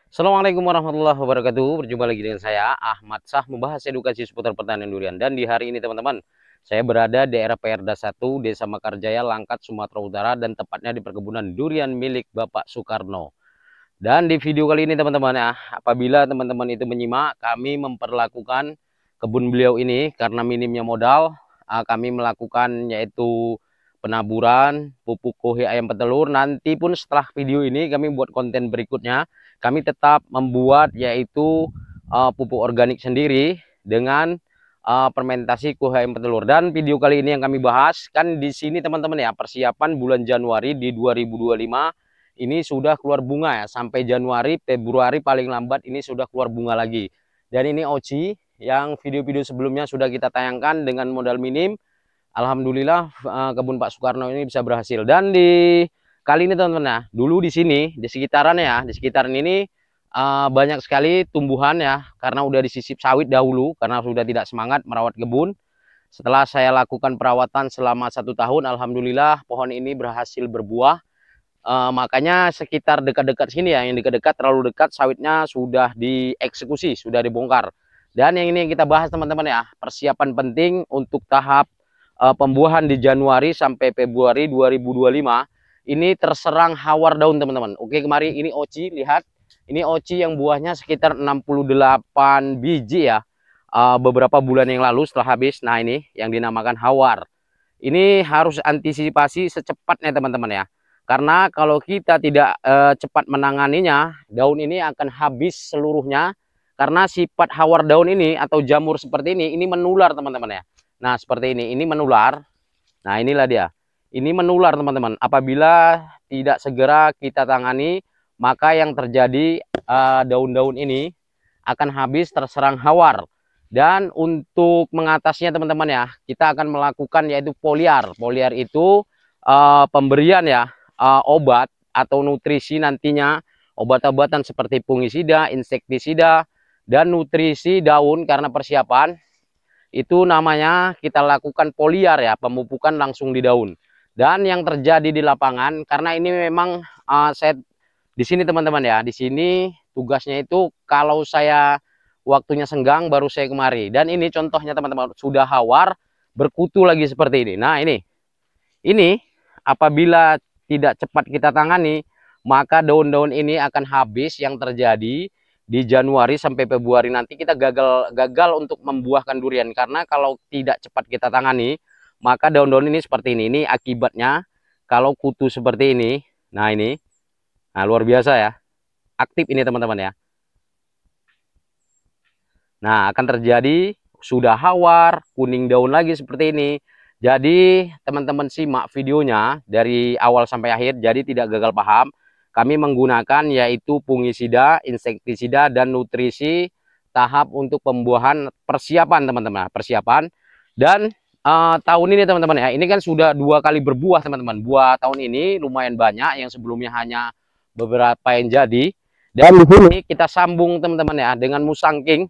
Assalamualaikum warahmatullahi wabarakatuh. Berjumpa lagi dengan saya Ahmad Sah, membahas edukasi seputar pertanian durian. Dan di hari ini teman-teman, saya berada di daerah Perda 1, Desa Mekarjaya, Langkat, Sumatera Utara, dan tepatnya di perkebunan durian milik Bapak Soekarno. Dan di video kali ini teman-teman ya, apabila teman-teman itu menyimak, kami memperlakukan kebun beliau ini karena minimnya modal, kami melakukan yaitu penaburan pupuk kohe ayam petelur. Nanti pun setelah video ini kami buat konten berikutnya, kami tetap membuat yaitu pupuk organik sendiri dengan fermentasi kohe ayam petelur. Dan video kali ini yang kami bahas kan di sini teman-teman ya, persiapan bulan Januari di 2025 ini sudah keluar bunga ya, sampai Januari, Februari paling lambat ini sudah keluar bunga lagi. Dan ini Oci yang video-video sebelumnya sudah kita tayangkan dengan modal minim. Alhamdulillah kebun Pak Soekarno ini bisa berhasil. Dan di kali ini teman-teman ya, dulu di sini di sekitaran ya, di sekitaran ini banyak sekali tumbuhan ya, karena udah disisip sawit dahulu karena sudah tidak semangat merawat kebun. Setelah saya lakukan perawatan selama 1 tahun, alhamdulillah pohon ini berhasil berbuah. Makanya sekitar dekat-dekat sini ya, yang dekat-dekat terlalu dekat sawitnya sudah dieksekusi, sudah dibongkar. Dan yang ini kita bahas teman-teman ya, persiapan penting untuk tahap pembuahan di Januari sampai Februari 2025 ini terserang hawar daun teman-teman. Oke, kemarin ini Oci, lihat ini Oci yang buahnya sekitar 68 biji ya, beberapa bulan yang lalu setelah habis. Nah ini yang dinamakan hawar, ini harus antisipasi secepatnya teman-teman ya. Karena kalau kita tidak cepat menanganinya, daun ini akan habis seluruhnya. Karena sifat hawar daun ini atau jamur seperti ini menular teman-teman ya. Nah seperti ini menular. Nah inilah dia. Ini menular teman-teman. Apabila tidak segera kita tangani, maka yang terjadi daun-daun ini akan habis terserang hawar. Dan untuk mengatasinya teman-teman ya, kita akan melakukan yaitu foliar. Foliar itu pemberian ya, obat atau nutrisi nantinya, obat-obatan seperti fungisida, insektisida, dan nutrisi daun karena persiapan. Itu namanya kita lakukan foliar ya, pemupukan langsung di daun. Dan yang terjadi di lapangan, karena ini memang saya di sini teman-teman ya, di sini tugasnya itu kalau saya waktunya senggang baru saya kemari. Dan ini contohnya teman-teman, sudah hawar berkutu lagi seperti ini. Nah ini apabila tidak cepat kita tangani, maka daun-daun ini akan habis. Yang terjadi di Januari sampai Februari nanti kita gagal untuk membuahkan durian. Karena kalau tidak cepat kita tangani, maka daun-daun ini seperti ini. Ini akibatnya kalau kutu seperti ini. Nah ini, nah luar biasa ya, aktif ini teman-teman ya. Nah akan terjadi sudah hawar, kuning daun lagi seperti ini. Jadi teman-teman simak videonya dari awal sampai akhir, jadi tidak gagal paham. Kami menggunakan yaitu fungisida, insektisida, dan nutrisi tahap untuk pembuahan persiapan teman-teman. Persiapan. Dan tahun ini teman-teman ya, ini kan sudah 2 kali berbuah teman-teman. Buah tahun ini lumayan banyak, yang sebelumnya hanya beberapa yang jadi. Dan di sini kita sambung teman-teman ya dengan musangking.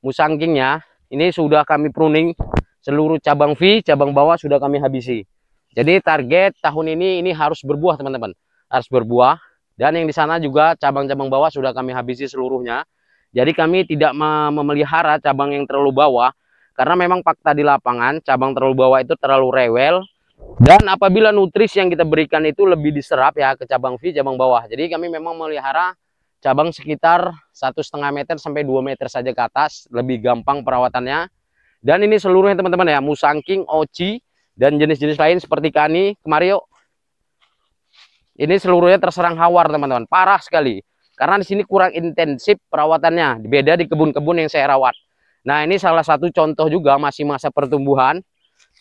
Musangkingnya ini sudah kami pruning seluruh cabang V, cabang bawah sudah kami habisi. Jadi target tahun ini harus berbuah teman-teman, harus berbuah. Dan yang di sana juga cabang-cabang bawah sudah kami habisi seluruhnya. Jadi kami tidak memelihara cabang yang terlalu bawah, karena memang fakta di lapangan cabang terlalu bawah itu terlalu rewel. Dan apabila nutrisi yang kita berikan itu lebih diserap ya ke cabang V, cabang bawah. Jadi kami memang melihara cabang sekitar 1,5 meter sampai 2 meter saja ke atas, lebih gampang perawatannya. Dan ini seluruhnya teman-teman ya, musangking, oci, dan jenis-jenis lain seperti kani, kemarin yuk. Ini seluruhnya terserang hawar teman-teman, parah sekali. Karena di sini kurang intensif perawatannya, beda di kebun-kebun yang saya rawat. Nah ini salah satu contoh juga masih masa pertumbuhan,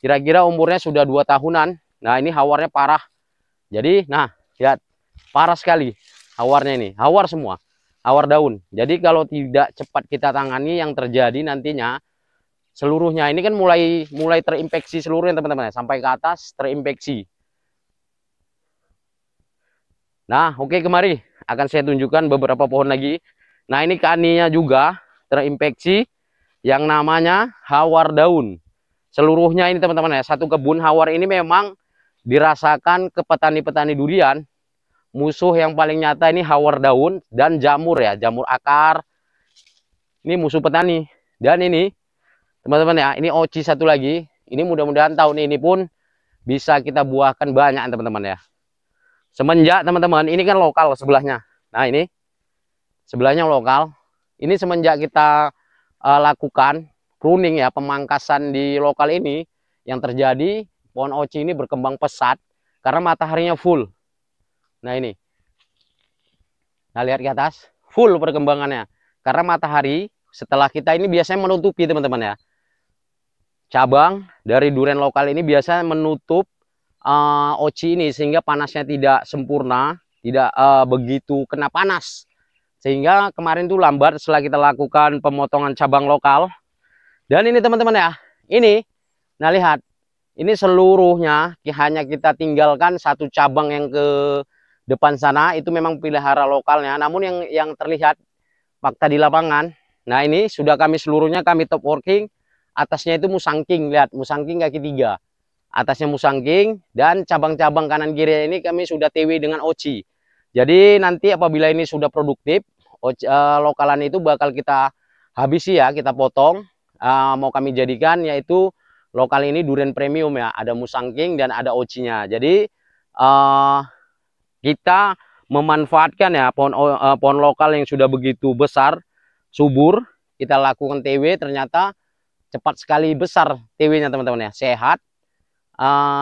kira-kira umurnya sudah 2 tahunan. Nah ini hawarnya parah. Jadi nah lihat, parah sekali hawarnya ini, hawar semua, hawar daun. Jadi kalau tidak cepat kita tangani, yang terjadi nantinya seluruhnya ini kan mulai terinfeksi seluruhnya teman-teman, sampai ke atas terinfeksi. Nah oke, kemari akan saya tunjukkan beberapa pohon lagi. Nah ini kaninya juga terinfeksi yang namanya hawar daun. Seluruhnya ini teman-teman ya, satu kebun hawar ini memang dirasakan ke petani-petani durian musuh yang paling nyata ini hawar daun dan jamur ya, jamur akar. Ini musuh petani. Dan ini teman-teman ya, ini oci satu lagi. Ini mudah-mudahan tahun ini pun bisa kita buahkan banyak teman-teman ya. Semenjak teman-teman, ini kan lokal sebelahnya. Nah ini sebelahnya lokal. Ini semenjak kita lakukan pruning ya, pemangkasan di lokal ini, yang terjadi pohon oci ini berkembang pesat karena mataharinya full. Nah ini, nah lihat ke atas, full perkembangannya karena matahari setelah kita ini biasanya menutupi teman-teman ya. Cabang dari durian lokal ini biasa menutup oci ini sehingga panasnya tidak sempurna, tidak begitu kena panas. Sehingga kemarin tuh lambat setelah kita lakukan pemotongan cabang lokal. Dan ini teman-teman ya, ini, nah lihat, ini seluruhnya hanya kita tinggalkan satu cabang yang ke depan sana, itu memang pelihara lokalnya. Namun yang terlihat fakta di lapangan, nah ini sudah kami seluruhnya kami top working. Atasnya itu musangking, lihat musangking kaki 3. Atasnya musangking dan cabang-cabang kanan kiri ini kami sudah TW dengan oci. Jadi nanti apabila ini sudah produktif, lokalan itu bakal kita habisi ya, kita potong. Mau kami jadikan yaitu lokal ini durian premium ya, ada musangking dan ada ocinya. Jadi kita memanfaatkan ya pohon lokal yang sudah begitu besar, subur, kita lakukan TW, ternyata cepat sekali besar TW-nya teman-teman ya, sehat.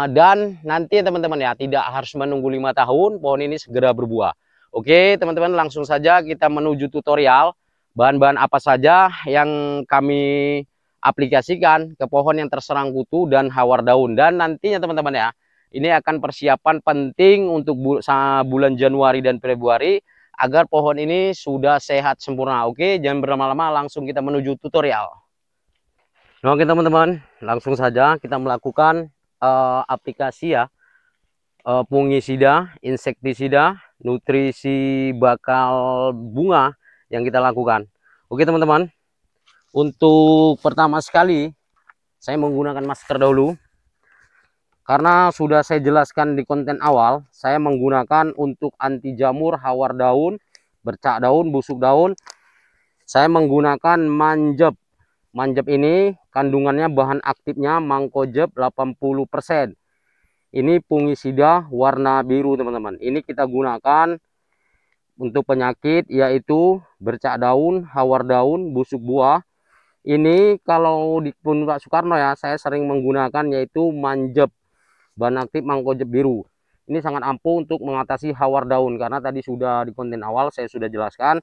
Dan nanti teman-teman ya, tidak harus menunggu 5 tahun, pohon ini segera berbuah. Oke teman-teman, langsung saja kita menuju tutorial bahan-bahan apa saja yang kami aplikasikan ke pohon yang terserang kutu dan hawar daun. Dan nantinya teman-teman ya, ini akan persiapan penting untuk bulan Januari dan Februari agar pohon ini sudah sehat sempurna. Oke, jangan berlama-lama, langsung kita menuju tutorial. Nah, oke teman-teman, langsung saja kita melakukan aplikasi ya, fungisida, insektisida, nutrisi bakal bunga yang kita lakukan. Oke teman-teman, untuk pertama sekali saya menggunakan masker dahulu. Karena sudah saya jelaskan di konten awal, saya menggunakan untuk anti jamur, hawar daun, bercak daun, busuk daun. Saya menggunakan manjeb. Manjeb ini kandungannya bahan aktifnya mangkojeb 80%. Ini fungisida warna biru teman-teman. Ini kita gunakan untuk penyakit yaitu bercak daun, hawar daun, busuk buah. Ini kalau di kebun Pak Soekarno ya, saya sering menggunakan yaitu manjeb. Bahan aktif mangkojeb biru. Ini sangat ampuh untuk mengatasi hawar daun karena tadi sudah di konten awal saya sudah jelaskan.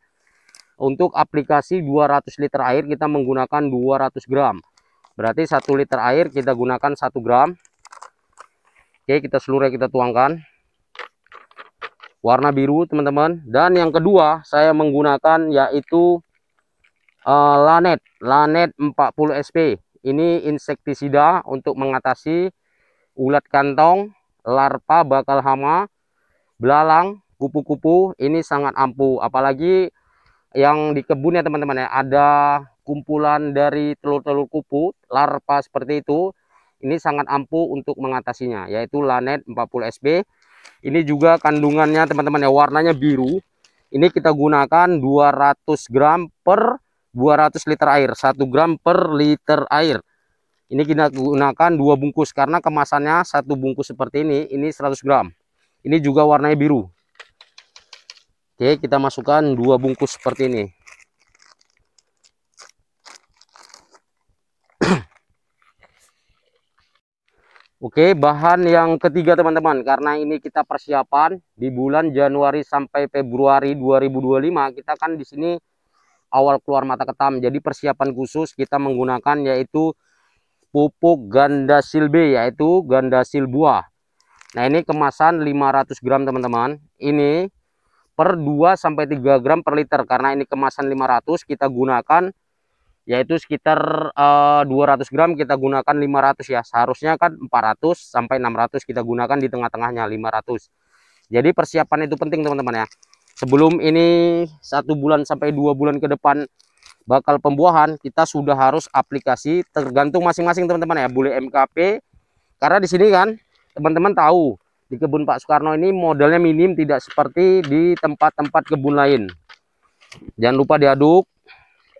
Untuk aplikasi 200 liter air kita menggunakan 200 gram. Berarti 1 liter air kita gunakan 1 gram. Oke, kita seluruhnya kita tuangkan. Warna biru teman-teman. Dan yang kedua saya menggunakan yaitu Lanet 40 SP. Ini insektisida untuk mengatasi ulat kantong, larva bakal hama, belalang, kupu-kupu. Ini sangat ampuh, apalagi yang di kebun ya teman-teman ya, ada kumpulan dari telur-telur kupu, larva seperti itu. Ini sangat ampuh untuk mengatasinya, yaitu Lanet 40 SP. Ini juga kandungannya teman-teman ya, warnanya biru. Ini kita gunakan 200 gram per 200 liter air, 1 gram per liter air. Ini kita gunakan 2 bungkus karena kemasannya 1 bungkus seperti ini 100 gram. Ini juga warnanya biru. Oke, kita masukkan 2 bungkus seperti ini. Oke, bahan yang ketiga teman-teman, karena ini kita persiapan di bulan Januari sampai Februari 2025, kita kan di sini awal keluar mata ketam. Jadi persiapan khusus kita menggunakan yaitu pupuk gandasil B, yaitu gandasil buah. Nah ini kemasan 500 gram teman-teman. Ini per 2 sampai 3 gram per liter. Karena ini kemasan 500, kita gunakan yaitu sekitar 200 gram kita gunakan 500 ya. Seharusnya kan 400 sampai 600, kita gunakan di tengah-tengahnya 500. Jadi persiapan itu penting teman-teman ya. Sebelum ini 1 bulan sampai 2 bulan ke depan bakal pembuahan, kita sudah harus aplikasi, tergantung masing-masing teman-teman ya, boleh MKP. Karena di sini kan teman-teman tahu Di kebun Pak Sukarno ini modalnya minim, tidak seperti di tempat-tempat kebun lain. Jangan lupa diaduk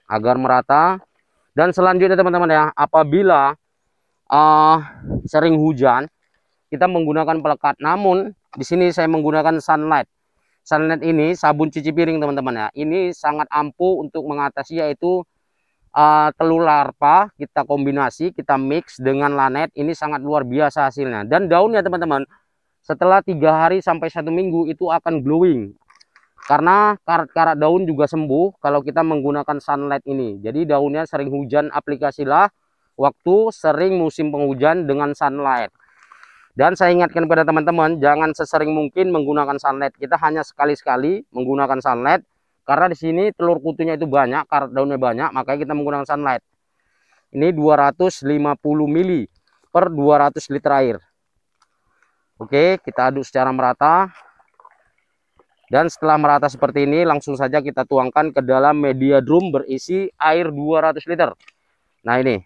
agar merata. Dan selanjutnya teman-teman ya, apabila sering hujan, kita menggunakan pelekat. Namun di sini saya menggunakan Sunlight. Sunlight ini sabun cuci piring teman-teman ya. Ini sangat ampuh untuk mengatasi, yaitu telur larva kita kombinasi, kita mix dengan lanet. Ini sangat luar biasa hasilnya. Dan daunnya teman-teman, setelah 3 hari sampai 1 minggu itu akan glowing. Karena karat-karat daun juga sembuh kalau kita menggunakan Sunlight ini. Jadi daunnya sering hujan, aplikasilah waktu sering musim penghujan dengan Sunlight. Dan saya ingatkan kepada teman-teman, jangan sesering mungkin menggunakan Sunlight. Kita hanya sekali-sekali menggunakan Sunlight. Karena di sini telur kutunya itu banyak, karat daunnya banyak, makanya kita menggunakan Sunlight. Ini 250 ml per 200 liter air. Oke, kita aduk secara merata. Dan setelah merata seperti ini, langsung saja kita tuangkan ke dalam media drum berisi air 200 liter. Nah ini.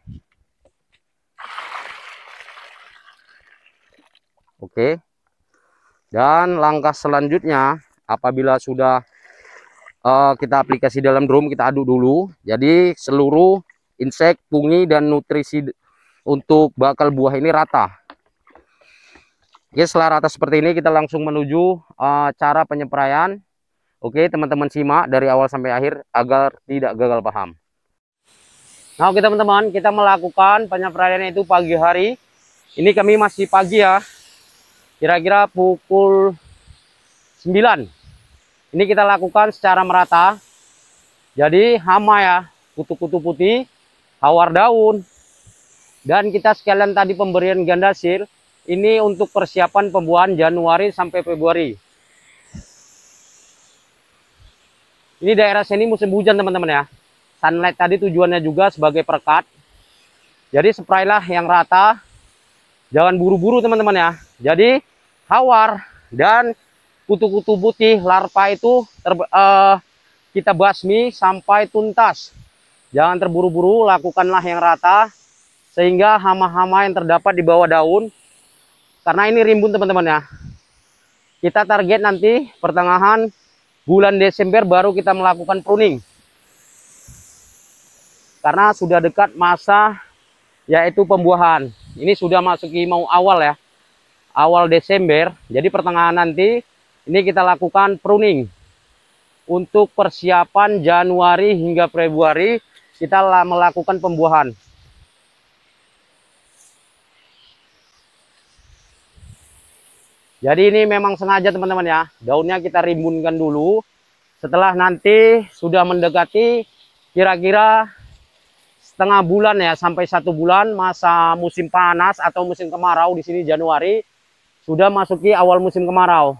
Oke. Dan langkah selanjutnya, apabila sudah kita aplikasi dalam drum, kita aduk dulu. Jadi seluruh insek, fungi, dan nutrisi untuk bakal buah ini rata. Oke, setelah rata seperti ini, kita langsung menuju cara penyepraian. Oke, teman-teman simak dari awal sampai akhir agar tidak gagal paham. Nah, oke teman-teman, kita melakukan penyepraian itu pagi hari. Ini kami masih pagi ya, kira-kira pukul 9. Ini kita lakukan secara merata. Jadi hama ya, kutu-kutu putih, hawar daun, dan kita sekalian tadi pemberian Gandasil. Ini untuk persiapan pembuahan Januari sampai Februari. Ini daerah sini musim hujan teman-teman ya. Sunlight tadi tujuannya juga sebagai perekat. Jadi spraylah yang rata. Jangan buru-buru teman-teman ya. Jadi hawar dan kutu-kutu putih larva itu kita basmi sampai tuntas. Jangan terburu-buru, lakukanlah yang rata. Sehingga hama-hama yang terdapat di bawah daun, karena ini rimbun teman-teman ya. Kita target nanti pertengahan bulan Desember baru kita melakukan pruning. Karena sudah dekat masa yaitu pembuahan. Ini sudah masuki mau awal ya. Awal Desember. Jadi pertengahan nanti ini kita lakukan pruning. Untuk persiapan Januari hingga Februari kita melakukan pembuahan. Jadi ini memang sengaja teman-teman ya, daunnya kita rimbunkan dulu. Setelah nanti sudah mendekati kira-kira setengah bulan ya, sampai 1 bulan masa musim panas atau musim kemarau di sini Januari, sudah masuki awal musim kemarau.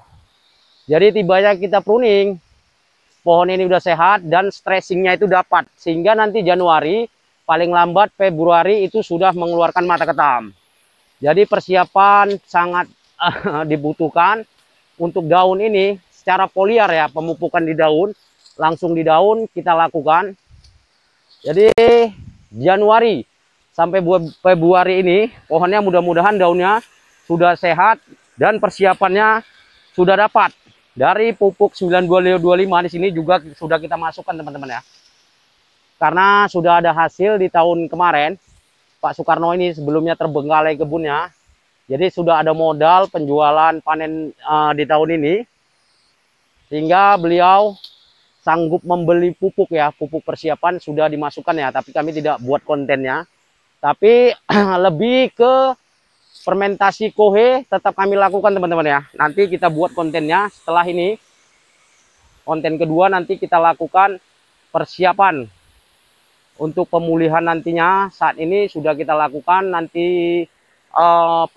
Jadi tibanya kita pruning, pohon ini udah sehat dan stressingnya itu dapat. Sehingga nanti Januari, paling lambat Februari itu sudah mengeluarkan mata ketam. Jadi persiapan sangat dibutuhkan untuk daun ini secara foliar ya, pemupukan di daun, langsung di daun kita lakukan. Jadi Januari sampai Februari ini pohonnya mudah-mudahan daunnya sudah sehat dan persiapannya sudah dapat. Dari pupuk 9225 di sini juga sudah kita masukkan teman-teman ya. Karena sudah ada hasil di tahun kemarin, Pak Sukarno ini sebelumnya terbengkalai kebunnya. Jadi sudah ada modal penjualan panen di tahun ini. Sehingga beliau sanggup membeli pupuk ya. Pupuk persiapan sudah dimasukkan ya. Tapi kami tidak buat kontennya. Tapi lebih ke fermentasi kohe tetap kami lakukan teman-teman ya. Nanti kita buat kontennya setelah ini. Konten kedua nanti kita lakukan persiapan untuk pemulihan nantinya. Saat ini sudah kita lakukan nanti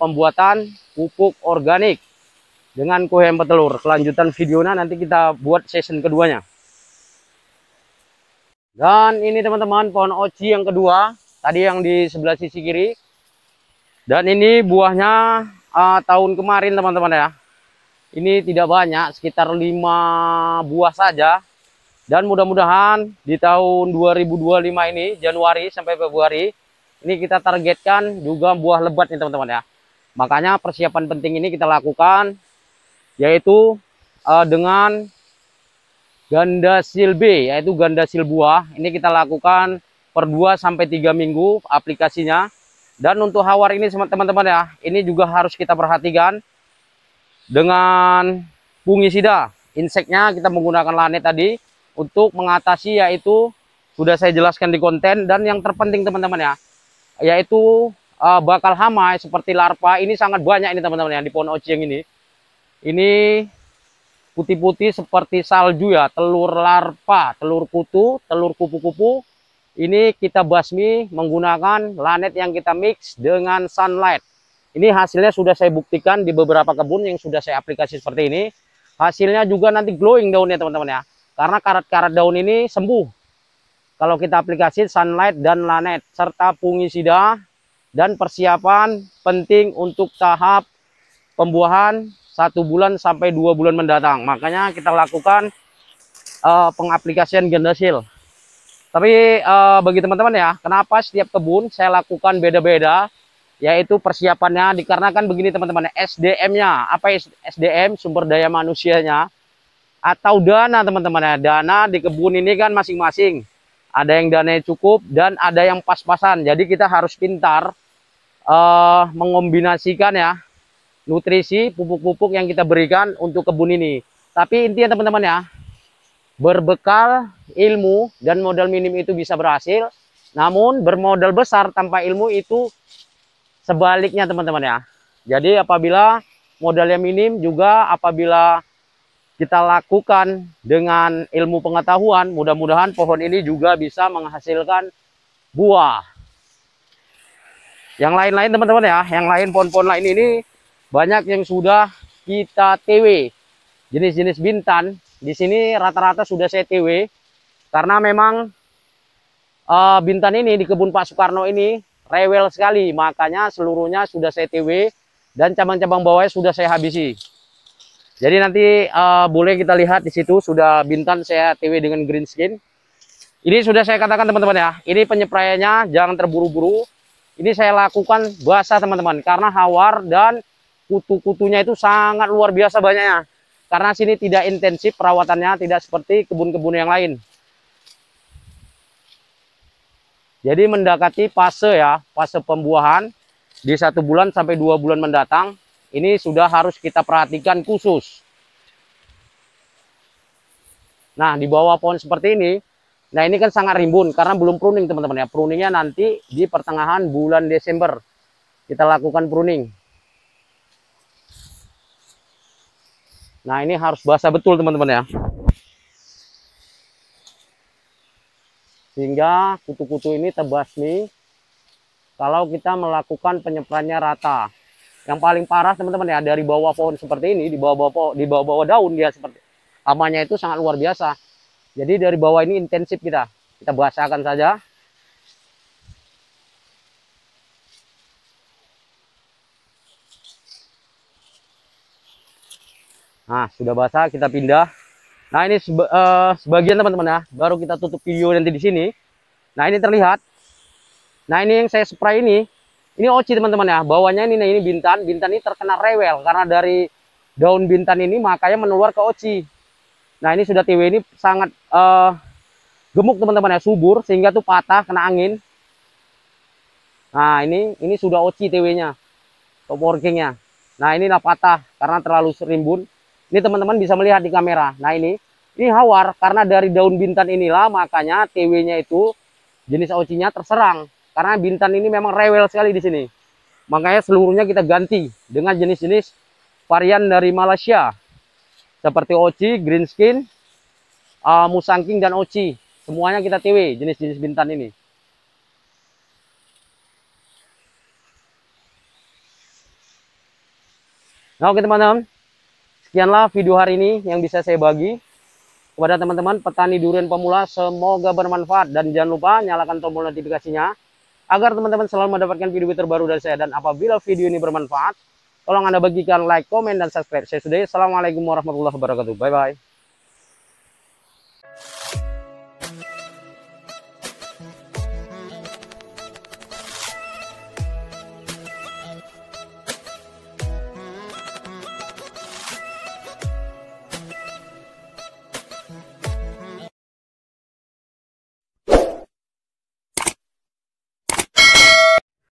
pembuatan pupuk organik dengan kohe petelur. Kelanjutan videonya nanti kita buat season keduanya. Dan ini teman-teman pohon oci yang kedua, tadi yang di sebelah sisi kiri. Dan ini buahnya tahun kemarin teman-teman ya. Ini tidak banyak, sekitar 5 buah saja. Dan mudah-mudahan di tahun 2025 ini Januari sampai Februari ini kita targetkan juga buah lebat nih teman-teman ya. Makanya persiapan penting ini kita lakukan, yaitu dengan gandasil B, yaitu gandasil buah. Ini kita lakukan per 2-3 minggu aplikasinya. Dan untuk hawar ini teman-teman ya, ini juga harus kita perhatikan dengan fungisida. Inseknya kita menggunakan lanet tadi untuk mengatasi, yaitu sudah saya jelaskan di konten. Dan yang terpenting teman-teman ya, yaitu bakal hama seperti larva. Ini sangat banyak ini teman-teman ya di pohon oci yang ini. Ini putih-putih seperti salju ya, telur larva, telur kutu, telur kupu-kupu. Ini kita basmi menggunakan lanet yang kita mix dengan sunlight. Ini hasilnya sudah saya buktikan di beberapa kebun yang sudah saya aplikasi seperti ini. Hasilnya juga nanti glowing daunnya teman-teman ya, karena karat-karat daun ini sembuh kalau kita aplikasi sunlight dan lanet serta fungisida. Dan persiapan penting untuk tahap pembuahan 1 bulan sampai 2 bulan mendatang. Makanya kita lakukan pengaplikasian gandasil. Tapi bagi teman-teman ya, kenapa setiap kebun saya lakukan beda-beda, yaitu persiapannya dikarenakan begini teman-teman, SDM-nya. Apa SDM? Sumber daya manusianya atau dana teman-teman ya. Dana di kebun ini kan masing-masing. Ada yang dananya cukup dan ada yang pas-pasan. Jadi kita harus pintar mengombinasikan ya nutrisi pupuk-pupuk yang kita berikan untuk kebun ini. Tapi intinya teman-teman ya, berbekal ilmu dan modal minim itu bisa berhasil, namun bermodal besar tanpa ilmu itu sebaliknya teman-teman ya. Jadi apabila modalnya minim juga, apabila kita lakukan dengan ilmu pengetahuan, mudah-mudahan pohon ini juga bisa menghasilkan buah. Yang lain-lain teman-teman ya, yang lain pohon-pohon lain ini banyak yang sudah kita TW. Jenis-jenis bintan di sini rata-rata sudah saya TW karena memang bintan ini di kebun Pak Soekarno ini rewel sekali, makanya seluruhnya sudah saya TW dan cabang-cabang bawahnya sudah saya habisi. Jadi nanti boleh kita lihat di situ sudah bintan saya TW dengan green skin. Ini sudah saya katakan teman-teman ya, ini penyepraiannya jangan terburu-buru. Ini saya lakukan basah teman-teman, karena hawar dan kutu-kutunya itu sangat luar biasa banyaknya. Karena sini tidak intensif perawatannya, tidak seperti kebun-kebun yang lain. Jadi mendekati fase ya, fase pembuahan di 1 bulan sampai 2 bulan mendatang. Ini sudah harus kita perhatikan khusus. Nah, di bawah pohon seperti ini, nah ini kan sangat rimbun karena belum pruning teman-teman ya. Pruningnya nanti di pertengahan bulan Desember kita lakukan pruning. Nah ini harus basah betul teman-teman ya, sehingga kutu-kutu ini terbasmi kalau kita melakukan penyemprotannya rata. Yang paling parah teman-teman ya, dari bawah pohon seperti ini, di bawah daun dia seperti hamanya itu sangat luar biasa. Jadi dari bawah ini intensif kita basahkan saja. Nah sudah basah, kita pindah. Nah ini sebagian teman-teman ya, baru kita tutup video nanti di sini. Nah ini terlihat. Nah ini yang saya spray ini oci teman-teman ya. Bawahnya ini bintan ini terkena rewel karena dari daun bintan ini makanya menular ke oci. Nah ini sudah TW ini sangat gemuk teman-teman ya, subur sehingga tuh patah kena angin. Nah ini sudah oci TW-nya, top workingnya. Nah inilah patah karena terlalu rimbun. Ini teman-teman bisa melihat di kamera. Nah ini hawar karena dari daun bintan inilah makanya TW-nya itu jenis ocinya terserang. Karena bintan ini memang rewel sekali di sini. Makanya seluruhnya kita ganti dengan jenis-jenis varian dari Malaysia. Seperti oci, green skin, musangking, dan oci. Semuanya kita TW jenis-jenis bintan ini. Nah oke teman-teman, sekianlah video hari ini yang bisa saya bagi kepada teman-teman petani durian pemula. Semoga bermanfaat dan jangan lupa nyalakan tombol notifikasinya agar teman-teman selalu mendapatkan video terbaru dari saya. Dan apabila video ini bermanfaat, tolong Anda bagikan like, komen, dan subscribe. Saya sudahi. Assalamualaikum warahmatullahi wabarakatuh. Bye-bye.